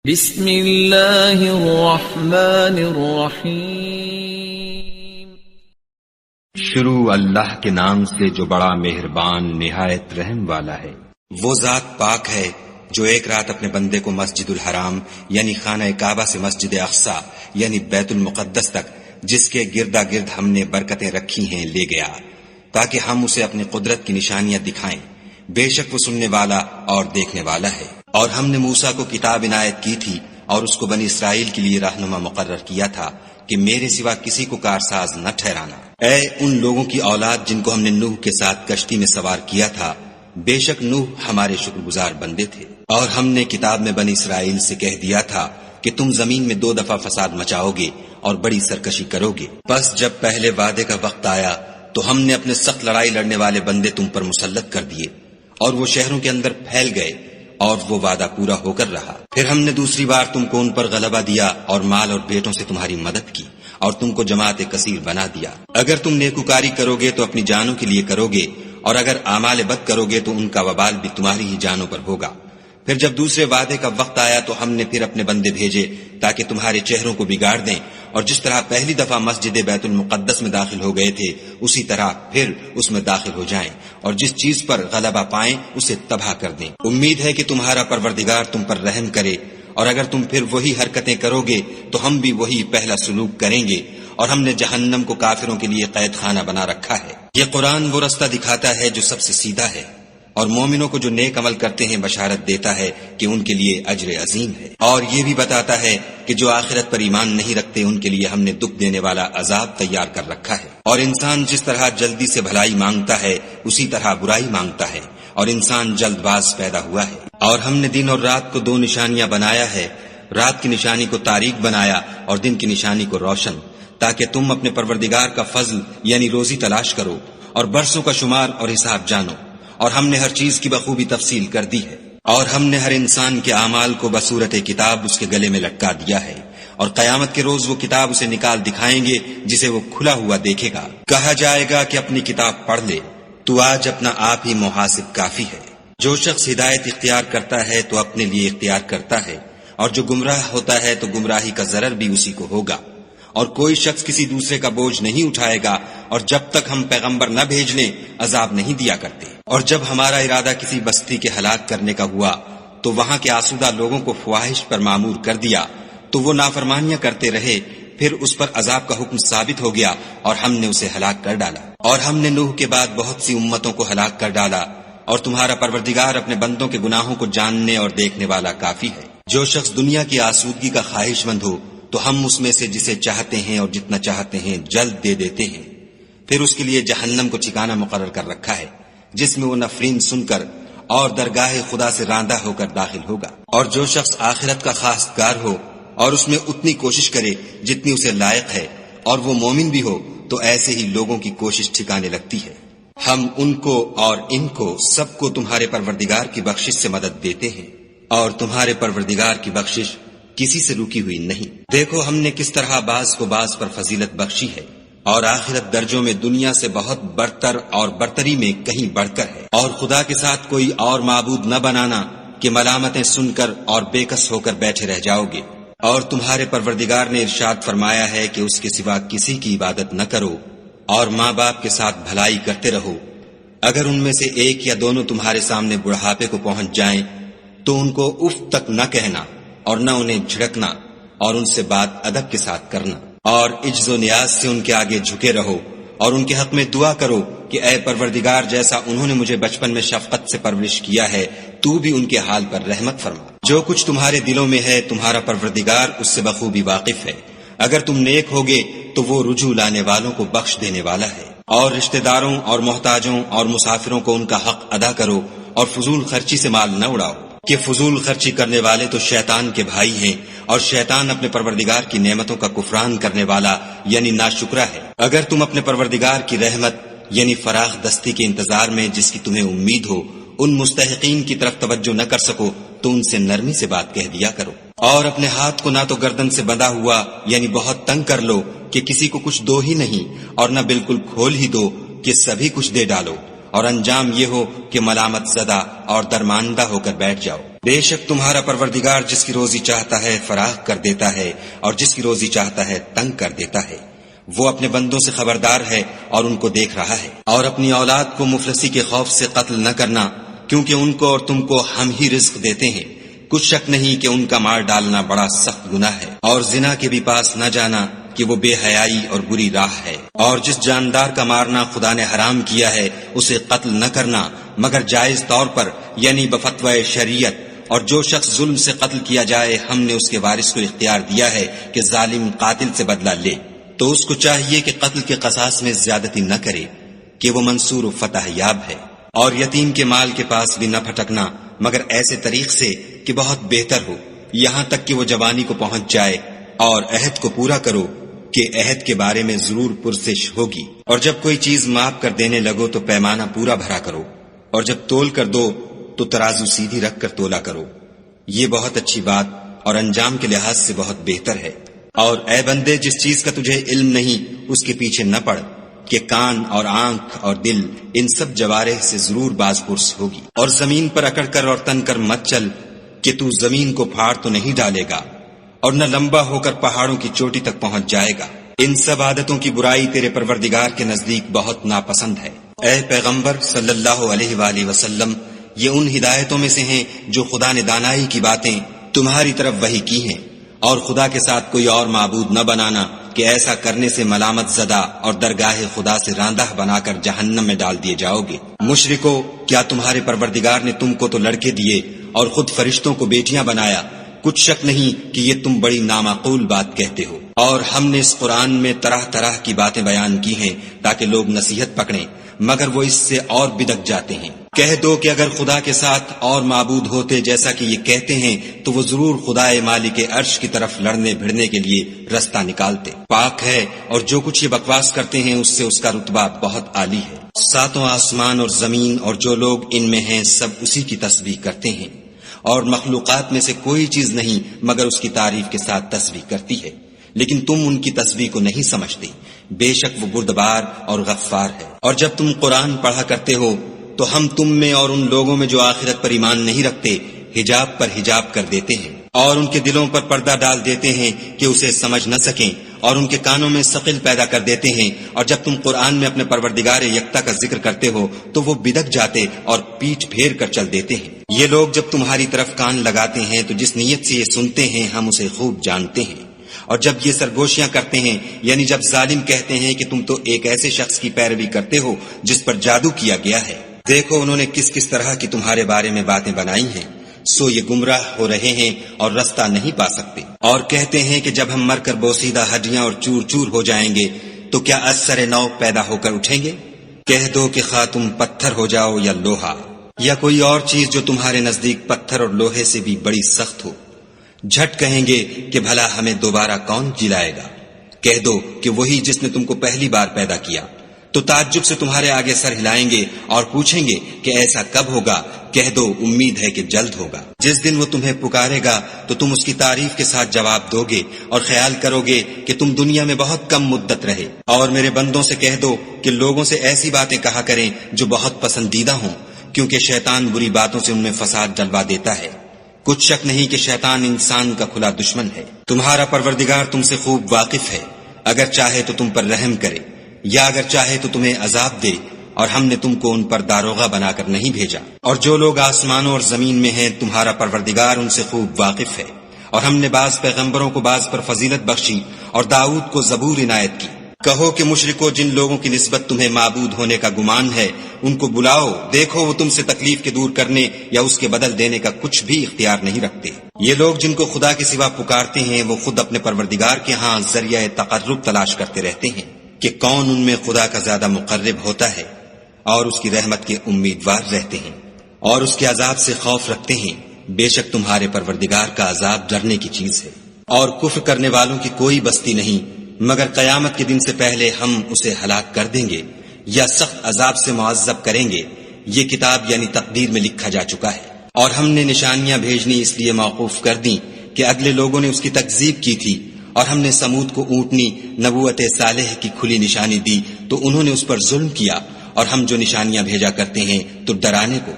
بسم اللہ الرحمن الرحیم۔ شروع اللہ کے نام سے جو بڑا مہربان نہایت رحم والا ہے۔ وہ ذات پاک ہے جو ایک رات اپنے بندے کو مسجد الحرام یعنی خانہ کعبہ سے مسجد اقصی یعنی بیت المقدس تک، جس کے گردا گرد ہم نے برکتیں رکھی ہیں، لے گیا تاکہ ہم اسے اپنی قدرت کی نشانیاں دکھائیں۔ بے شک وہ سننے والا اور دیکھنے والا ہے۔ اور ہم نے موسیٰ کو کتاب عنایت کی تھی اور اس کو بنی اسرائیل کے لیے رہنما مقرر کیا تھا کہ میرے سوا کسی کو کارساز نہ ٹھہرانا۔ اے ان لوگوں کی اولاد جن کو ہم نے نوح کے ساتھ کشتی میں سوار کیا تھا، بے شک نوح ہمارے شکر گزار بندے تھے۔ اور ہم نے کتاب میں بنی اسرائیل سے کہہ دیا تھا کہ تم زمین میں 2 دفعہ فساد مچاؤ گے اور بڑی سرکشی کرو گے۔ بس جب پہلے وعدے کا وقت آیا تو ہم نے اپنے سخت لڑائی لڑنے والے بندے تم پر مسلط کر دیے اور وہ شہروں کے اندر پھیل گئے اور وہ وعدہ پورا ہو کر رہا۔ پھر ہم نے دوسری بار تم کو ان پر غلبہ دیا اور مال اور بیٹوں سے تمہاری مدد کی اور تم کو جماعت کثیر بنا دیا۔ اگر تم نیکوکاری کرو گے تو اپنی جانوں کے لیے کرو گے، اور اگر اعمال بد کرو گے تو ان کا وبال بھی تمہاری ہی جانوں پر ہوگا۔ پھر جب دوسرے وعدے کا وقت آیا تو ہم نے پھر اپنے بندے بھیجے تاکہ تمہارے چہروں کو بگاڑ دیں، اور جس طرح پہلی دفعہ مسجد بیت المقدس میں داخل ہو گئے تھے اسی طرح پھر اس میں داخل ہو جائیں، اور جس چیز پر غلبہ پائیں اسے تباہ کر دیں۔ امید ہے کہ تمہارا پروردگار تم پر رحم کرے، اور اگر تم پھر وہی حرکتیں کرو گے تو ہم بھی وہی پہلا سلوک کریں گے، اور ہم نے جہنم کو کافروں کے لیے قید خانہ بنا رکھا ہے۔ یہ قرآن وہ رستہ دکھاتا ہے جو سب سے سیدھا ہے، اور مومنوں کو جو نیک عمل کرتے ہیں بشارت دیتا ہے کہ ان کے لیے اجر عظیم ہے، اور یہ بھی بتاتا ہے کہ جو آخرت پر ایمان نہیں رکھتے ان کے لیے ہم نے دکھ دینے والا عذاب تیار کر رکھا ہے۔ اور انسان جس طرح جلدی سے بھلائی مانگتا ہے اسی طرح برائی مانگتا ہے، اور انسان جلد باز پیدا ہوا ہے۔ اور ہم نے دن اور رات کو 2 نشانیاں بنایا ہے، رات کی نشانی کو تاریک بنایا اور دن کی نشانی کو روشن، تاکہ تم اپنے پروردگار کا فضل یعنی روزی تلاش کرو اور برسوں کا شمار اور حساب جانو۔ اور ہم نے ہر چیز کی بخوبی تفصیل کر دی ہے، اور ہم نے ہر انسان کے اعمال کو بصورت کتاب اس کے گلے میں لٹکا دیا ہے، اور قیامت کے روز وہ کتاب اسے نکال دکھائیں گے جسے وہ کھلا ہوا دیکھے گا۔ کہا جائے گا کہ اپنی کتاب پڑھ لے، تو آج اپنا آپ ہی محاسب کافی ہے۔ جو شخص ہدایت اختیار کرتا ہے تو اپنے لیے اختیار کرتا ہے، اور جو گمراہ ہوتا ہے تو گمراہی کا ضرر بھی اسی کو ہوگا۔ اور کوئی شخص کسی دوسرے کا بوجھ نہیں اٹھائے گا، اور جب تک ہم پیغمبر نہ بھیج لیں عذاب نہیں دیا کرتے۔ اور جب ہمارا ارادہ کسی بستی کے ہلاک کرنے کا ہوا تو وہاں کے آسودہ لوگوں کو فواہش پر معمور کر دیا، تو وہ نافرمانیاں کرتے رہے، پھر اس پر عذاب کا حکم ثابت ہو گیا اور ہم نے اسے ہلاک کر ڈالا۔ اور ہم نے نوح کے بعد بہت سی امتوں کو ہلاک کر ڈالا، اور تمہارا پروردگار اپنے بندوں کے گناہوں کو جاننے اور دیکھنے والا کافی ہے۔ جو شخص دنیا کی آسودگی کا خواہش مند ہو تو ہم اس میں سے جسے چاہتے ہیں اور جتنا چاہتے ہیں جلد دے دیتے ہیں، پھر اس کے لیے جہنم کو ٹھکانہ مقرر کر رکھا ہے جس میں وہ نفرین سن کر اور درگاہ خدا سے راندہ ہو کر داخل ہوگا۔ اور جو شخص آخرت کا خواستگار ہو اور اس میں اتنی کوشش کرے جتنی اسے لائق ہے، اور وہ مومن بھی ہو، تو ایسے ہی لوگوں کی کوشش ٹھکانے لگتی ہے۔ ہم ان کو اور ان کو سب کو تمہارے پروردگار کی بخشش سے مدد دیتے ہیں، اور تمہارے پروردگار کی بخشش کسی سے رکی ہوئی نہیں۔ دیکھو ہم نے کس طرح بعض کو بعض پر فضیلت بخشی ہے، اور آخرت درجوں میں دنیا سے بہت برتر اور برتری میں کہیں بڑھ کر ہے۔ اور خدا کے ساتھ کوئی اور معبود نہ بنانا کہ ملامتیں سن کر اور بے کس ہو کر بیٹھے رہ جاؤ گے۔ اور تمہارے پروردگار نے ارشاد فرمایا ہے کہ اس کے سوا کسی کی عبادت نہ کرو، اور ماں باپ کے ساتھ بھلائی کرتے رہو۔ اگر ان میں سے ایک یا دونوں تمہارے سامنے بڑھاپے کو پہنچ جائیں تو ان کو اف تک نہ کہنا، اور نہ انہیں جھڑکنا، اور ان سے بات ادب کے ساتھ کرنا، اور عجز و نیاز سے ان کے آگے جھکے رہو، اور ان کے حق میں دعا کرو کہ اے پروردگار، جیسا انہوں نے مجھے بچپن میں شفقت سے پرورش کیا ہے تو بھی ان کے حال پر رحمت فرما۔ جو کچھ تمہارے دلوں میں ہے تمہارا پروردگار اس سے بخوبی واقف ہے۔ اگر تم نیک ہوگے تو وہ رجوع لانے والوں کو بخش دینے والا ہے۔ اور رشتہ داروں اور محتاجوں اور مسافروں کو ان کا حق ادا کرو، اور فضول خرچی سے مال نہ اڑاؤ، کہ فضول خرچی کرنے والے تو شیطان کے بھائی ہیں، اور شیطان اپنے پروردگار کی نعمتوں کا کفران کرنے والا یعنی ناشکرا ہے۔ اگر تم اپنے پروردگار کی رحمت یعنی فراخ دستی کے انتظار میں جس کی تمہیں امید ہو ان مستحقین کی طرف توجہ نہ کر سکو تو ان سے نرمی سے بات کہہ دیا کرو، اور اپنے ہاتھ کو نہ تو گردن سے بندھا ہوا یعنی بہت تنگ کر لو کہ کسی کو کچھ دو ہی نہیں، اور نہ بالکل کھول ہی دو کہ سبھی کچھ دے ڈالو، اور انجام یہ ہو کہ ملامت زدہ اور درماندہ ہو کر بیٹھ جاؤ۔ بے شک تمہارا پروردگار جس کی روزی چاہتا ہے فراخ کر دیتا ہے اور جس کی روزی چاہتا ہے تنگ کر دیتا ہے۔ وہ اپنے بندوں سے خبردار ہے اور ان کو دیکھ رہا ہے۔ اور اپنی اولاد کو مفلسی کے خوف سے قتل نہ کرنا، کیونکہ ان کو اور تم کو ہم ہی رزق دیتے ہیں۔ کچھ شک نہیں کہ ان کا مار ڈالنا بڑا سخت گناہ ہے۔ اور زنا کے بھی پاس نہ جانا کہ وہ بے حیائی اور بری راہ ہے۔ اور جس جاندار کا مارنا خدا نے حرام کیا ہے اسے قتل نہ کرنا مگر جائز طور پر، یعنی بفتوی شریعت۔ اور جو شخص ظلم سے قتل کیا جائے ہم نے اس کے وارث کو اختیار دیا ہے کہ ظالم قاتل سے بدلہ لے، تو اس کو چاہیے کہ قتل کے قصاص میں زیادتی نہ کرے کہ وہ منصور و فتح یاب ہے۔ اور یتیم کے مال کے پاس بھی نہ پھٹکنا مگر ایسے طریق سے کہ بہت بہتر ہو، یہاں تک کہ وہ جوانی کو پہنچ جائے۔ اور عہد کو پورا کرو کہ عہد کے بارے میں ضرور پرسش ہوگی۔ اور جب کوئی چیز ماپ کر دینے لگو تو پیمانہ پورا بھرا کرو، اور جب تول کر دو تو ترازو سیدھی رکھ کر تولا کرو، یہ بہت اچھی بات اور انجام کے لحاظ سے بہت بہتر ہے۔ اور اے بندے، جس چیز کا تجھے علم نہیں اس کے پیچھے نہ پڑ کہ کان اور آنکھ اور دل ان سب جوارح سے ضرور باز پرس ہوگی۔ اور زمین پر اکڑ کر اور تن کر مت چل کہ تو زمین کو پھاڑ تو نہیں ڈالے گا اور نہ لمبا ہو کر پہاڑوں کی چوٹی تک پہنچ جائے گا۔ ان سب عادتوں کی برائی تیرے پروردگار کے نزدیک بہت ناپسند ہے۔ اے پیغمبر صلی اللہ علیہ وآلہ وسلم، یہ ان ہدایتوں میں سے ہیں جو خدا نے دانائی کی باتیں تمہاری طرف وحی کی ہیں، اور خدا کے ساتھ کوئی اور معبود نہ بنانا کہ ایسا کرنے سے ملامت زدہ اور درگاہ خدا سے راندہ بنا کر جہنم میں ڈال دیے جاؤ گے۔ مشرکو، کیا تمہارے پروردگار نے تم کو تو لڑکے دیے اور خود فرشتوں کو بیٹیاں بنایا؟ کچھ شک نہیں کہ یہ تم بڑی نامعقول بات کہتے ہو۔ اور ہم نے اس قرآن میں طرح طرح کی باتیں بیان کی ہیں تاکہ لوگ نصیحت پکڑیں، مگر وہ اس سے اور بدک جاتے ہیں۔ کہہ دو کہ اگر خدا کے ساتھ اور معبود ہوتے جیسا کہ یہ کہتے ہیں تو وہ ضرور خدائے مالک عرش کی طرف لڑنے بھڑنے کے لیے رستہ نکالتے۔ پاک ہے اور جو کچھ یہ بکواس کرتے ہیں اس سے اس کا رتبہ بہت عالی ہے۔ ساتوں آسمان اور زمین اور جو لوگ ان میں ہیں سب اسی کی تسبیح کرتے ہیں، اور مخلوقات میں سے کوئی چیز نہیں مگر اس کی تعریف کے ساتھ تسبیح کرتی ہے، لیکن تم ان کی تسبیح کو نہیں سمجھتے۔ بے شک وہ بردبار اور غفار ہے۔ اور جب تم قرآن پڑھا کرتے ہو تو ہم تم میں اور ان لوگوں میں جو آخرت پر ایمان نہیں رکھتے حجاب پر حجاب کر دیتے ہیں، اور ان کے دلوں پر پردہ ڈال دیتے ہیں کہ اسے سمجھ نہ سکیں، اور ان کے کانوں میں ثقل پیدا کر دیتے ہیں۔ اور جب تم قرآن میں اپنے پروردگار یکتا کا ذکر کرتے ہو تو وہ بدک جاتے اور پیٹھ پھیر کر چل دیتے ہیں۔ یہ لوگ جب تمہاری طرف کان لگاتے ہیں تو جس نیت سے یہ سنتے ہیں ہم اسے خوب جانتے ہیں، اور جب یہ سرگوشیاں کرتے ہیں یعنی جب ظالم کہتے ہیں کہ تم تو ایک ایسے شخص کی پیروی کرتے ہو جس پر جادو کیا گیا ہے، دیکھو انہوں نے کس کس طرح کی تمہارے بارے میں باتیں بنائی ہیں، سو یہ گمراہ ہو رہے ہیں اور رستہ نہیں پا سکتے۔ اور کہتے ہیں کہ جب ہم مر کر بوسیدہ ہڈیاں اور چور چور ہو جائیں گے تو کیا اثر نو پیدا ہو کر اٹھیں گے؟ کہہ دو کہ خواہ تم پتھر ہو جاؤ یا لوہا یا کوئی اور چیز جو تمہارے نزدیک پتھر اور لوہے سے بھی بڑی سخت ہو، جھٹ کہیں گے کہ بھلا ہمیں دوبارہ کون جلائے گا؟ کہہ دو کہ وہی جس نے تم کو پہلی بار پیدا کیا، تو تعجب سے تمہارے آگے سر ہلائیں گے اور پوچھیں گے کہ ایسا کب ہوگا؟ کہہ دو امید ہے کہ جلد ہوگا۔ جس دن وہ تمہیں پکارے گا تو تم اس کی تعریف کے ساتھ جواب دو گے اور خیال کرو گے کہ تم دنیا میں بہت کم مدت رہے۔ اور میرے بندوں سے کہہ دو کہ لوگوں سے ایسی باتیں کہا کریں جو بہت پسندیدہ ہوں، کیونکہ شیطان بری باتوں سے ان میں فساد ڈلوا دیتا ہے۔ کچھ شک نہیں کہ شیطان انسان کا کھلا دشمن ہے۔ تمہارا پروردگار تم سے خوب واقف ہے، اگر چاہے تو تم پر رحم کرے یا اگر چاہے تو تمہیں عذاب دے، اور ہم نے تم کو ان پر داروغہ بنا کر نہیں بھیجا۔ اور جو لوگ آسمانوں اور زمین میں ہیں تمہارا پروردگار ان سے خوب واقف ہے۔ اور ہم نے بعض پیغمبروں کو بعض پر فضیلت بخشی اور داؤد کو زبور عنایت کی۔ کہو کہ مشرکو، جن لوگوں کی نسبت تمہیں معبود ہونے کا گمان ہے ان کو بلاؤ، دیکھو وہ تم سے تکلیف کے دور کرنے یا اس کے بدل دینے کا کچھ بھی اختیار نہیں رکھتے۔ یہ لوگ جن کو خدا کے سوا پکارتے ہیں وہ خود اپنے پروردگار کے ہاں ذریعہ تقرب تلاش کرتے رہتے ہیں کہ کون ان میں خدا کا زیادہ مقرب ہوتا ہے، اور اس کی رحمت کے امیدوار رہتے ہیں اور اس کے عذاب سے خوف رکھتے ہیں۔ بے شک تمہارے پروردگار کا عذاب ڈرنے کی چیز ہے۔ اور کفر کرنے والوں کی کوئی بستی نہیں مگر قیامت کے دن سے پہلے ہم اسے ہلاک کر دیں گے یا سخت عذاب سے معذب کریں گے۔ یہ کتاب یعنی تقدیر میں لکھا جا چکا ہے۔ اور ہم نے نشانیاں بھیجنی اس لیے موقوف کر دیں کہ اگلے لوگوں نے اس کی تکذیب کی تھی، اور ہم نے سمود کو اونٹنی نبوت صالح کی کھلی نشانی دی تو انہوں نے اس پر ظلم کیا، اور ہم جو نشانیاں بھیجا کرتے ہیں تو ڈرانے کو،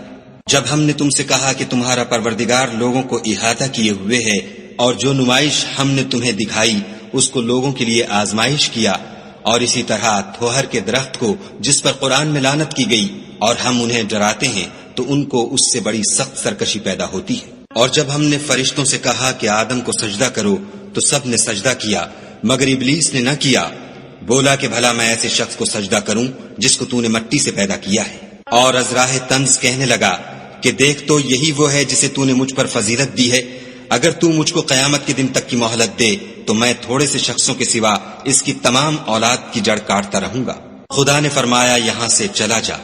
جب ہم نے تم سے کہا کہ تمہارا پروردگار لوگوں کو احاطہ کیے ہوئے ہے اور جو نمائش ہم نے تمہیں دکھائی اس کو لوگوں کے لیے آزمائش کیا، اور اسی طرح تھوہر کے درخت کو جس پر قرآن میں لعنت کی گئی اور ہم انہیں ڈراتے ہیں تو ان کو اس سے بڑی سخت سرکشی پیدا ہوتی ہے۔ اور جب ہم نے فرشتوں سے کہا کہ آدم کو سجدہ کرو تو سب نے سجدہ کیا مگر ابلیس نے نہ کیا، بولا کہ بھلا میں ایسے شخص کو سجدہ کروں جس کو تو نے مٹی سے پیدا کیا ہے۔ اور از راہ طنز کہنے لگا کہ دیکھ تو یہی وہ ہے جسے تو نے مجھ پر فضیلت دی ہے، اگر تو مجھ کو قیامت کے دن تک کی مہلت دے تو میں تھوڑے سے شخصوں کے سوا اس کی تمام اولاد کی جڑ کاٹتا رہوں گا۔ خدا نے فرمایا یہاں سے چلا جا،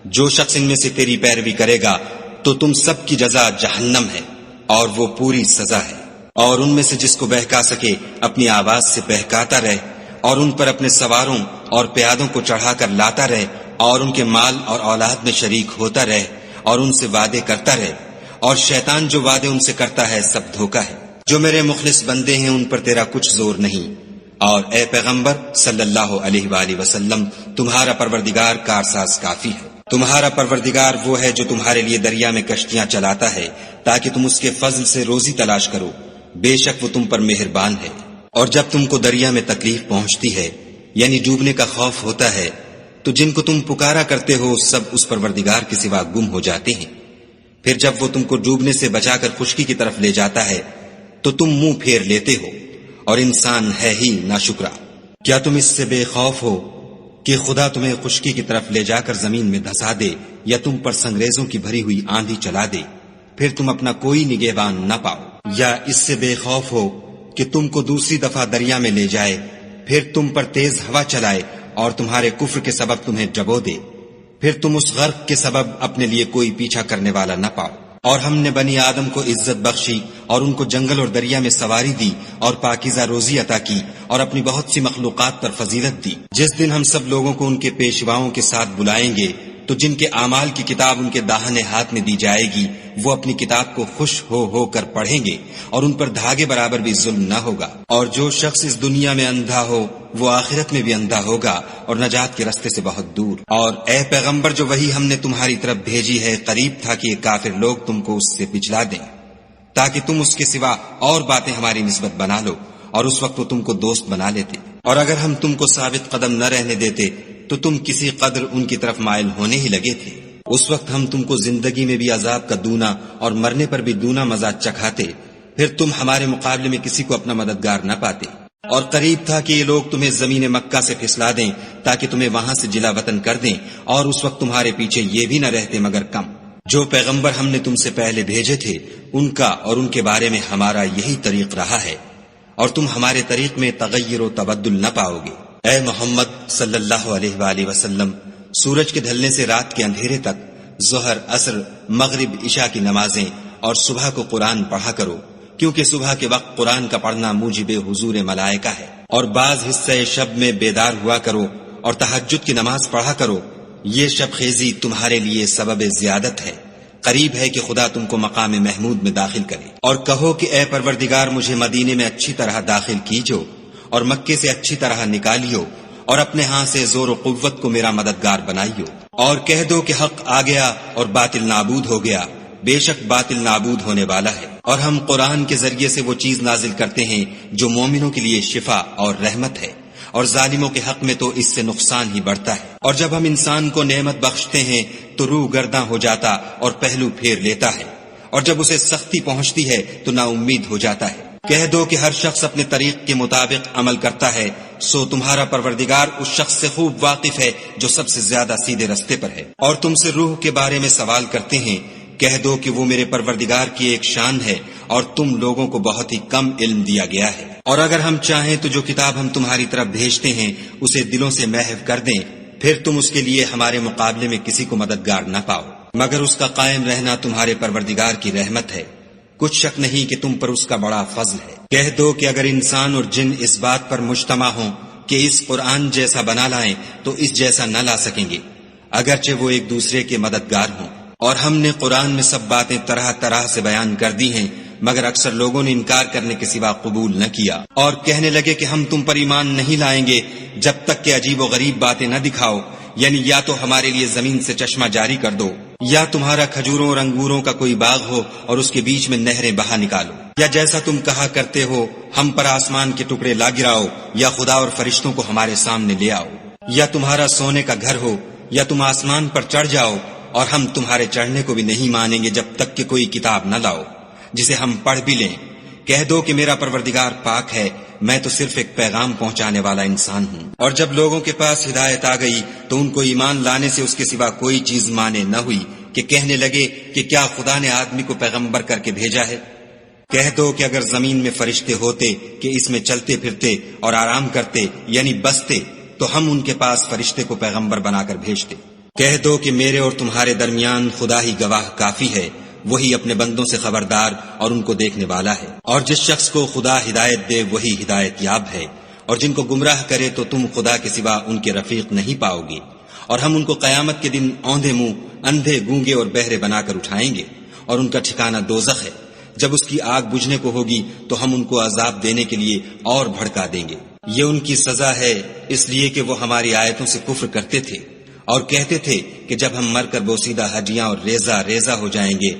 جو شخص ان میں سے تیری پیروی کرے گا تو تم سب کی جزا جہنم ہے اور وہ پوری سزا ہے، اور ان میں سے جس کو بہکا سکے اپنی آواز سے بہکاتا رہے، اور ان پر اپنے سواروں اور پیادوں کو چڑھا کر لاتا رہے، اور ان کے مال اور اولاد میں شریک ہوتا رہے، اور ان سے وعدے کرتا رہے، اور شیطان جو وعدے ان سے کرتا ہے سب دھوکا ہے۔ جو میرے مخلص بندے ہیں ان پر تیرا کچھ زور نہیں، اور اے پیغمبر صلی اللہ علیہ وآلہ وسلم تمہارا پروردگار کارساز کافی ہے۔ تمہارا پروردگار وہ ہے جو تمہارے لیے دریا میں کشتیاں چلاتا ہے تاکہ تم اس کے فضل سے روزی تلاش کرو، بے شک وہ تم پر مہربان ہے۔ اور جب تم کو دریا میں تکلیف پہنچتی ہے یعنی ڈوبنے کا خوف ہوتا ہے تو جن کو تم پکارا کرتے ہو سب اس پروردگار کے سوا گم ہو جاتے ہیں، پھر جب وہ تم کو ڈوبنے سے بچا کر خشکی کی طرف لے جاتا ہے تو تم منہ پھیر لیتے ہو، اور انسان ہے ہی ناشکرا۔ کیا تم اس سے بے خوف ہو کہ خدا تمہیں خشکی کی طرف لے جا کر زمین میں دھسا دے یا تم پر سنگریزوں کی بھری ہوئی آندھی چلا دے، پھر تم اپنا کوئی نگہبان نہ پاؤ؟ یا اس سے بے خوف ہو کہ تم کو دوسری دفعہ دریا میں لے جائے، پھر تم پر تیز ہوا چلائے اور تمہارے کفر کے سبب تمہیں ڈبو دے، پھر تم اس غرق کے سبب اپنے لیے کوئی پیچھا کرنے والا نہ پاؤ؟ اور ہم نے بنی آدم کو عزت بخشی اور ان کو جنگل اور دریا میں سواری دی اور پاکیزہ روزی عطا کی اور اپنی بہت سی مخلوقات پر فضیلت دی۔ جس دن ہم سب لوگوں کو ان کے پیشواؤں کے ساتھ بلائیں گے تو جن کے اعمال کی کتاب ان کے داہنے ہاتھ میں دی جائے گی وہ اپنی کتاب کو خوش ہو کر پڑھیں گے اور ان پر دھاگے برابر بھی ظلم نہ ہوگا۔ اور جو شخص اس دنیا میں اندھا ہو وہ آخرت میں بھی اندھا ہوگا اور نجات کے راستے سے بہت دور۔ اور اے پیغمبر جو وہی ہم نے تمہاری طرف بھیجی ہے قریب تھا کہ یہ کافر لوگ تم کو اس سے پچھلا دیں تاکہ تم اس کے سوا اور باتیں ہماری نسبت بنا لو، اور اس وقت وہ تم کو دوست بنا لیتے۔ اور اگر ہم تم کو ثابت قدم نہ رہنے دیتے تو تم کسی قدر ان کی طرف مائل ہونے ہی لگے تھے۔ اس وقت ہم تم کو زندگی میں بھی عذاب کا دونا اور مرنے پر بھی دونا مزہ چکھاتے، پھر تم ہمارے مقابلے میں کسی کو اپنا مددگار نہ پاتے۔ اور قریب تھا کہ یہ لوگ تمہیں زمین مکہ سے پھسلا دیں تاکہ تمہیں وہاں سے جلا وطن کر دیں، اور اس وقت تمہارے پیچھے یہ بھی نہ رہتے مگر کم۔ جو پیغمبر ہم نے تم سے پہلے بھیجے تھے ان کا اور ان کے بارے میں ہمارا یہی طریق رہا ہے، اور تم ہمارے طریق میں تغیر و تبدل نہ پاؤ گے۔ اے محمد صلی اللہ علیہ وآلہ وسلم سورج کے ڈھلنے سے رات کے اندھیرے تک ظہر، عصر، مغرب، عشاء کی نمازیں اور صبح کو قرآن پڑھا کرو، کیونکہ صبح کے وقت قرآن کا پڑھنا موجب حضور ملائکہ ہے۔ اور بعض حصہ شب میں بیدار ہوا کرو اور تہجد کی نماز پڑھا کرو، یہ شب خیزی تمہارے لیے سبب زیادت ہے، قریب ہے کہ خدا تم کو مقام محمود میں داخل کرے۔ اور کہو کہ اے پروردگار مجھے مدینے میں اچھی طرح داخل کیجو اور مکے سے اچھی طرح نکالیو، اور اپنے ہاں سے زور و قوت کو میرا مددگار بنائیو۔ اور کہہ دو کہ حق آ گیا اور باطل نابود ہو گیا، بے شک باطل نابود ہونے والا ہے۔ اور ہم قرآن کے ذریعے سے وہ چیز نازل کرتے ہیں جو مومنوں کے لیے شفا اور رحمت ہے، اور ظالموں کے حق میں تو اس سے نقصان ہی بڑھتا ہے۔ اور جب ہم انسان کو نعمت بخشتے ہیں تو روح گرداں ہو جاتا اور پہلو پھیر لیتا ہے، اور جب اسے سختی پہنچتی ہے تو نا امید ہو جاتا ہے۔ کہہ دو کہ ہر شخص اپنے طریق کے مطابق عمل کرتا ہے، سو تمہارا پروردگار اس شخص سے خوب واقف ہے جو سب سے زیادہ سیدھے رستے پر ہے۔ اور تم سے روح کے بارے میں سوال کرتے ہیں، کہہ دو کہ وہ میرے پروردگار کی ایک شان ہے اور تم لوگوں کو بہت ہی کم علم دیا گیا ہے۔ اور اگر ہم چاہیں تو جو کتاب ہم تمہاری طرف بھیجتے ہیں اسے دلوں سے محو کر دیں، پھر تم اس کے لیے ہمارے مقابلے میں کسی کو مددگار نہ پاؤ، مگر اس کا قائم رہنا تمہارے پروردگار کی رحمت ہے، کچھ شک نہیں کہ تم پر اس کا بڑا فضل ہے۔ کہہ دو کہ اگر انسان اور جن اس بات پر مجتمع ہوں کہ اس قرآن جیسا بنا لائیں تو اس جیسا نہ لا سکیں گے، اگرچہ وہ ایک دوسرے کے مددگار ہوں۔ اور ہم نے قرآن میں سب باتیں طرح طرح سے بیان کر دی ہیں، مگر اکثر لوگوں نے انکار کرنے کے سوا قبول نہ کیا، اور کہنے لگے کہ ہم تم پر ایمان نہیں لائیں گے جب تک کہ عجیب و غریب باتیں نہ دکھاؤ، یعنی یا تو ہمارے لیے زمین سے چشمہ جاری کر دو یا تمہارا کھجوروں اور انگوروں کا کوئی باغ ہو اور اس کے بیچ میں نہریں بہا نکالو، یا جیسا تم کہا کرتے ہو ہم پر آسمان کے ٹکڑے لا گراؤ، یا خدا اور فرشتوں کو ہمارے سامنے لے آؤ، یا تمہارا سونے کا گھر ہو، یا تم آسمان پر چڑھ جاؤ اور ہم تمہارے چڑھنے کو بھی نہیں مانیں گے جب تک کہ کوئی کتاب نہ لاؤ جسے ہم پڑھ بھی لیں۔ کہہ دو کہ میرا پروردگار پاک ہے، میں تو صرف ایک پیغام پہنچانے والا انسان ہوں۔ اور جب لوگوں کے پاس ہدایت آ گئی تو ان کو ایمان لانے سے اس کے سوا کوئی چیز مانے نہ ہوئی کہ کہنے لگے کہ کیا خدا نے آدمی کو پیغمبر کر کے بھیجا ہے؟ کہہ دو کہ اگر زمین میں فرشتے ہوتے کہ اس میں چلتے پھرتے اور آرام کرتے یعنی بستے تو ہم ان کے پاس فرشتے کو پیغمبر بنا کر بھیجتے۔ کہہ دو کہ میرے اور تمہارے درمیان خدا ہی گواہ کافی ہے، وہی اپنے بندوں سے خبردار اور ان کو دیکھنے والا ہے۔ اور جس شخص کو خدا ہدایت دے وہی ہدایت یاب ہے، اور جن کو گمراہ کرے تو تم خدا کے سوا ان کے رفیق نہیں پاؤ گے۔ اور ہم ان کو قیامت کے دن اوندھے منہ، اندھے، گونگے اور بہرے بنا کر اٹھائیں گے، اور ان کا ٹھکانہ دوزخ ہے۔ جب اس کی آگ بجھنے کو ہوگی تو ہم ان کو عذاب دینے کے لیے اور بھڑکا دیں گے۔ یہ ان کی سزا ہے اس لیے کہ وہ ہماری آیتوں سے کفر کرتے تھے اور کہتے تھے کہ جب ہم مر کر بوسیدہ ہڈیاں اور ریزہ ریزہ ہو جائیں گے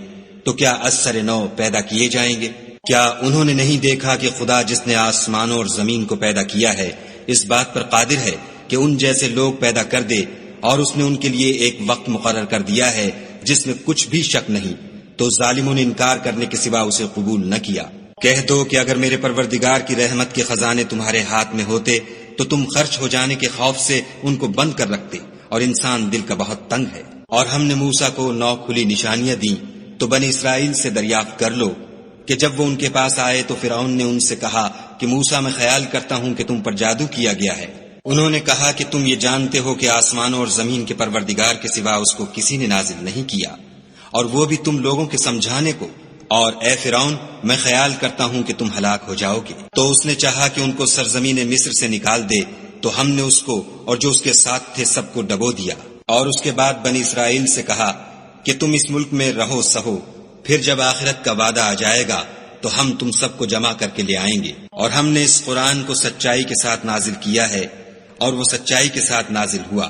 تو کیا از سر نو پیدا کیے جائیں گے؟ کیا انہوں نے نہیں دیکھا کہ خدا جس نے آسمانوں اور زمین کو پیدا کیا ہے اس بات پر قادر ہے کہ ان جیسے لوگ پیدا کر دے، اور اس نے ان کے لیے ایک وقت مقرر کر دیا ہے جس میں کچھ بھی شک نہیں، تو ظالموں نے انکار کرنے کے سوا اسے قبول نہ کیا۔ کہہ دو کہ اگر میرے پروردگار کی رحمت کے خزانے تمہارے ہاتھ میں ہوتے تو تم خرچ ہو جانے کے خوف سے ان کو بند کر رکھتے، اور انسان دل کا بہت تنگ ہے۔ اور ہم نے موسیٰ کو 9 کھلی نشانیاں دیں تو بنی اسرائیل سے دریافت کر لو کہ جب وہ ان کے پاس آئے تو فرعون نے ان سے کہا کہ موسیٰ میں خیال کرتا ہوں کہ تم پر جادو کیا گیا ہے۔ انہوں نے کہا کہ تم یہ جانتے ہو کہ آسمانوں اور زمین کے پروردگار کے سوا اس کو کسی نے نازل نہیں کیا، اور وہ بھی تم لوگوں کے سمجھانے کو، اور اے فرعون میں خیال کرتا ہوں کہ تم ہلاک ہو جاؤ گے۔ تو اس نے چاہا کہ ان کو سرزمین مصر سے نکال دے، تو ہم نے اس کو اور جو اس کے ساتھ تھے سب کو ڈبو دیا، اور اس کے بعد بنی اسرائیل سے کہا کہ تم اس ملک میں رہو سہو، پھر جب آخرت کا وعدہ آ جائے گا تو ہم تم سب کو جمع کر کے لے آئیں گے۔ اور ہم نے اس قرآن کو سچائی کے ساتھ نازل کیا ہے، اور وہ سچائی کے ساتھ نازل ہوا۔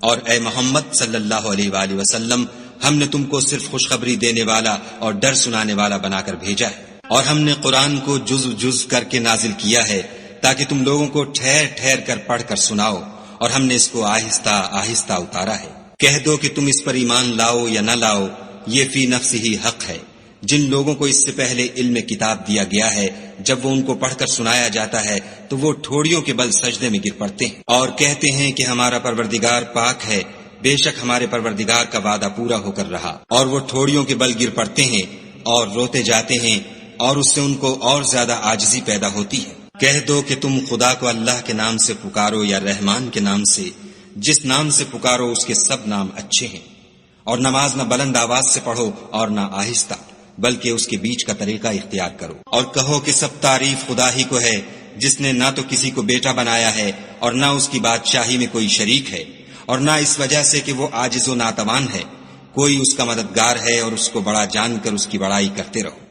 اور اے محمد صلی اللہ علیہ وآلہ وسلم، ہم نے تم کو صرف خوشخبری دینے والا اور ڈر سنانے والا بنا کر بھیجا ہے، اور ہم نے قرآن کو جز جز کر کے نازل کیا ہے تاکہ تم لوگوں کو ٹھہر ٹھہر کر پڑھ کر سناؤ، اور ہم نے اس کو آہستہ آہستہ اتارا ہے۔ کہہ دو کہ تم اس پر ایمان لاؤ یا نہ لاؤ، یہ فی نفس ہی حق ہے۔ جن لوگوں کو اس سے پہلے علم کتاب دیا گیا ہے جب وہ ان کو پڑھ کر سنایا جاتا ہے تو وہ ٹھوڑیوں کے بل سجدے میں گر پڑتے ہیں اور کہتے ہیں کہ ہمارا پروردگار پاک ہے، بے شک ہمارے پروردگار کا وعدہ پورا ہو کر رہا۔ اور وہ ٹھوڑیوں کے بل گر پڑتے ہیں اور روتے جاتے ہیں، اور اس سے ان کو اور زیادہ عاجزی پیدا ہوتی ہے۔ کہہ دو کہ تم خدا کو اللہ کے نام سے پکارو یا رحمان کے نام سے، جس نام سے پکارو اس کے سب نام اچھے ہیں، اور نماز نہ بلند آواز سے پڑھو اور نہ آہستہ، بلکہ اس کے بیچ کا طریقہ اختیار کرو، اور کہو کہ سب تعریف خدا ہی کو ہے، جس نے نہ تو کسی کو بیٹا بنایا ہے اور نہ اس کی بادشاہی میں کوئی شریک ہے، اور نہ اس وجہ سے کہ وہ عاجز و ناتوان ہے، کوئی اس کا مددگار ہے، اور اس کو بڑا جان کر اس کی بڑائی کرتے رہو۔